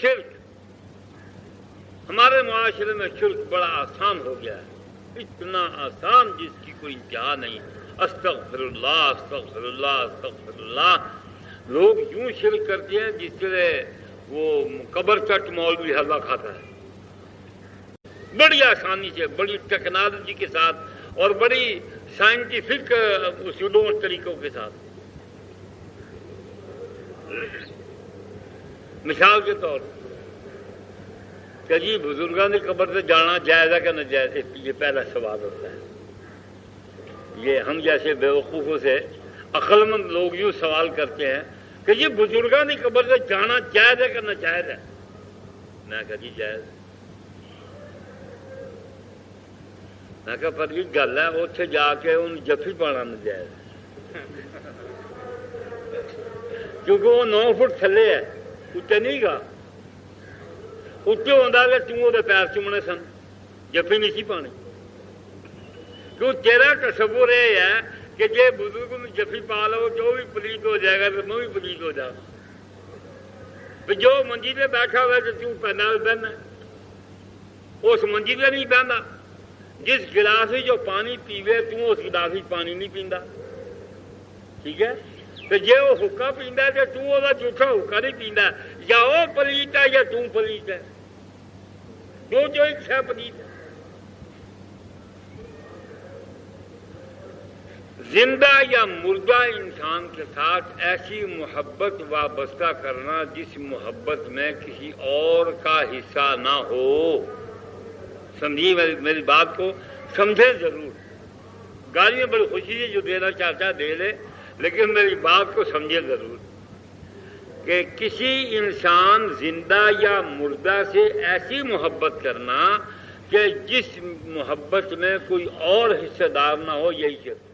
شرک ہمارے معاشرے میں شرک بڑا آسان ہو گیا ہے، اتنا آسان جس کی کوئی انتہا نہیں۔ استغفر اللہ استغفر اللہ استغفر اللہ، لوگ یوں شرک کرتے ہیں جس طرح وہ قبر چٹ مولوی حلوہ کھاتا ہے، بڑی آسانی سے، بڑی ٹیکنالوجی کے ساتھ اور بڑی سائنٹیفک اصولوں اور طریقوں کے ساتھ۔ مثال کے طور کہ جی بزرگوں نے قبر سے جانا جائز ہے کہ ناجائز ہے، یہ پہلا سوال ہوتا ہے۔ یہ ہم جیسے بیوقوفوں سے عقل مند لوگ یوں سوال کرتے ہیں کہ یہ بزرگوں نے قبر سے جانا جائز ہے کہ ناجائز ہے؟ میں کہا جی جائز۔ میں کہا پر یہ گل ہے اتنے جا کے ان جفی پانا ناجائز ہے، کیونکہ وہ 9 فٹ تھلے ہے، اتنے نہیں گا، اتنے ہوتا کہ توں وہ پیر چومنے سن، جفی نہیں سی پانی۔ کیوں تیرا تصور یہ ہے کہ جی بزرگ میں جفی پا لو جو بھی پلیت ہو جائے گا تو میں بھی پلیت ہو جاؤں، جو منجی پہ بیٹھا ہوا تو توں پہنا بہنا، اس منجی پہ نہیں بہنا، جس گلاس جو پانی پیوے تو اس گلاس پانی نہیں پیندا، ٹھیک ہے؟ تو جی وہ حکا پیندا تو تو وہ جھوٹا حکا نہیں پیندا، یا وہ پلیت ہے یا تو پلیت ہے، جو ایک شے پلیت ہے۔ زندہ یا مردہ انسان کے ساتھ ایسی محبت وابستہ کرنا جس محبت میں کسی اور کا حصہ نہ ہو، سمجھیے میری بات کو، سمجھے ضرور، گالیاں بڑی خوشی سے جو دینا چاہتا ہے دے لے، لیکن میری بات کو سمجھے ضرور کہ کسی انسان زندہ یا مردہ سے ایسی محبت کرنا کہ جس محبت میں کوئی اور حصہ دار نہ ہو، یہی شرک۔